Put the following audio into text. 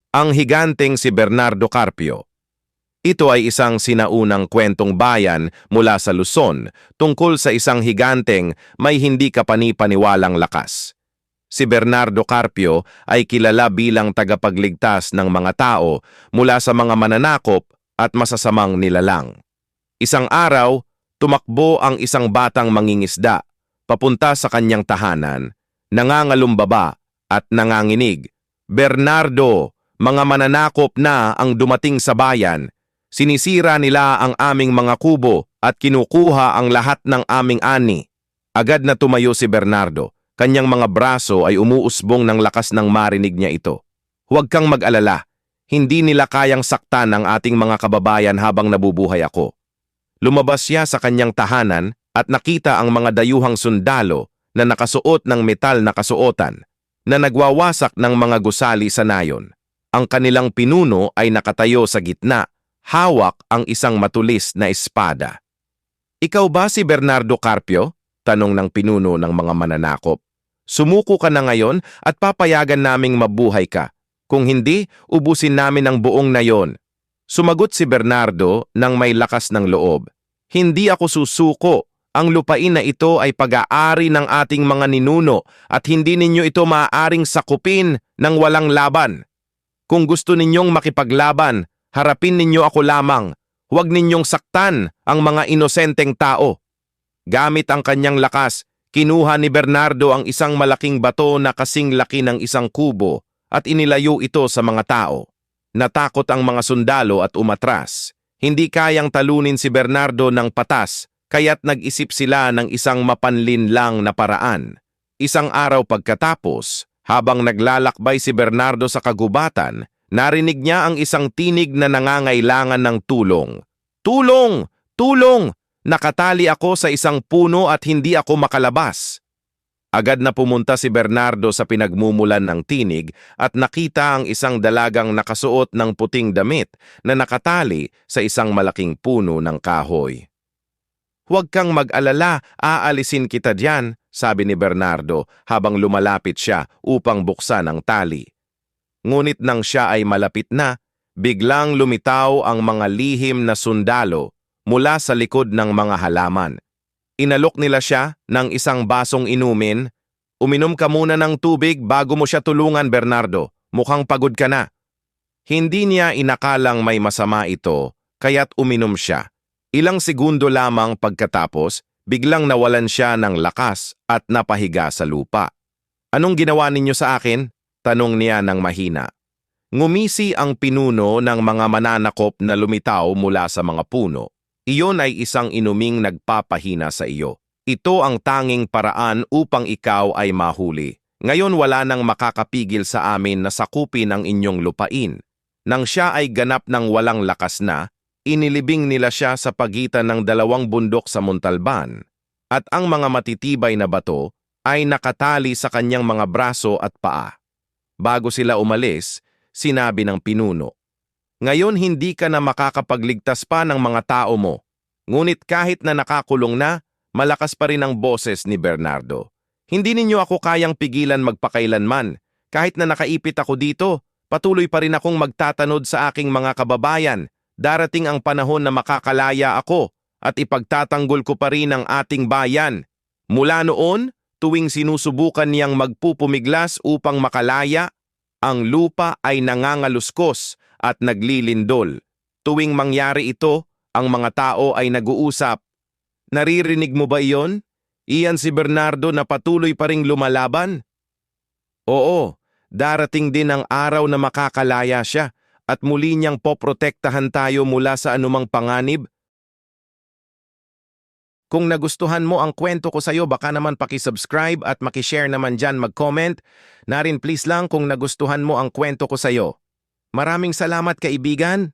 Ang higanteng si Bernardo Carpio. Ito ay isang sinaunang kwentong bayan mula sa Luzon tungkol sa isang higanteng may hindi kapani-paniwalang lakas. Si Bernardo Carpio ay kilala bilang tagapagligtas ng mga tao mula sa mga mananakop at masasamang nilalang. Isang araw, tumakbo ang isang batang mangingisda papunta sa kanyang tahanan, nangangalumbaba at nanganginig. "Bernardo, mga mananakop na ang dumating sa bayan. Sinisira nila ang aming mga kubo at kinukuha ang lahat ng aming ani." Agad na tumayo si Bernardo. Kanyang mga braso ay umuusbong ng lakas ng marinig niya ito. "Huwag kang mag-alala. Hindi nila kayang saktan ang ating mga kababayan habang nabubuhay ako." Lumabas siya sa kanyang tahanan at nakita ang mga dayuhang sundalo na nakasuot ng metal na kasuotan na nagwawasak ng mga gusali sa nayon. Ang kanilang pinuno ay nakatayo sa gitna, hawak ang isang matulis na espada. "Ikaw ba si Bernardo Carpio?" tanong ng pinuno ng mga mananakop. "Sumuko ka na ngayon at papayagan naming mabuhay ka. Kung hindi, ubusin namin ang buong nayon." Sumagot si Bernardo ng may lakas ng loob. "Hindi ako susuko. Ang lupain na ito ay pag-aari ng ating mga ninuno at hindi ninyo ito maaaring sakupin ng walang laban. Kung gusto ninyong makipaglaban, harapin ninyo ako lamang. Huwag ninyong saktan ang mga inosenteng tao." Gamit ang kanyang lakas, kinuha ni Bernardo ang isang malaking bato na kasing laki ng isang kubo at inilayo ito sa mga tao. Natakot ang mga sundalo at umatras. Hindi kayang talunin si Bernardo ng patas, kaya't nag-isip sila ng isang mapanlinlang na paraan. Isang araw pagkatapos, habang naglalakbay si Bernardo sa kagubatan, narinig niya ang isang tinig na nangangailangan ng tulong. "Tulong! Tulong! Nakatali ako sa isang puno at hindi ako makalabas." Agad na pumunta si Bernardo sa pinagmumulan ng tinig at nakita ang isang dalagang nakasuot ng puting damit na nakatali sa isang malaking puno ng kahoy. "Huwag kang mag-alala, aalisin kita diyan," sabi ni Bernardo habang lumalapit siya upang buksan ang tali. Ngunit nang siya ay malapit na, biglang lumitaw ang mga lihim na sundalo mula sa likod ng mga halaman. Inalok nila siya ng isang basong inumin. "Uminom ka muna ng tubig bago mo siya tulungan, Bernardo. Mukhang pagod ka na." Hindi niya inakalang may masama ito, kaya't uminom siya. Ilang segundo lamang pagkatapos, biglang nawalan siya ng lakas at napahiga sa lupa. "Anong ginawa ninyo sa akin?" tanong niya ng mahina. Ngumisi ang pinuno ng mga mananakop na lumitaw mula sa mga puno. "Iyon ay isang inuming nagpapahina sa iyo. Ito ang tanging paraan upang ikaw ay mahuli. Ngayon wala nang makakapigil sa amin na sakupin ang inyong lupain." Nang siya ay ganap ng walang lakas na, inilibing nila siya sa pagitan ng dalawang bundok sa Montalban, at ang mga matitibay na bato ay nakatali sa kanyang mga braso at paa. Bago sila umalis, sinabi ng pinuno, "Ngayon hindi ka na makakapagligtas pa ng mga tao mo." Ngunit kahit na nakakulong na, malakas pa rin ang boses ni Bernardo. "Hindi ninyo ako kayang pigilan magpakailanman. Kahit na nakaipit ako dito, patuloy pa rin akong magtatanod sa aking mga kababayan. Darating ang panahon na makakalaya ako at ipagtatanggol ko pa rin ang ating bayan." Mula noon, tuwing sinusubukan niyang magpupumiglas upang makalaya, ang lupa ay nangangaluskos at naglilindol. Tuwing mangyari ito, ang mga tao ay nag-uusap. "Naririnig mo ba iyon? Iyan si Bernardo na patuloy pa ring lumalaban." Oo, darating din ang araw na makakalaya siya at muli niyang poprotektahan tayo mula sa anumang panganib. Kung nagustuhan mo ang kwento ko sa'yo, baka naman pakisubscribe at makishare naman dyan, mag-comment. Narin please lang kung nagustuhan mo ang kwento ko sa'yo. Maraming salamat, kaibigan.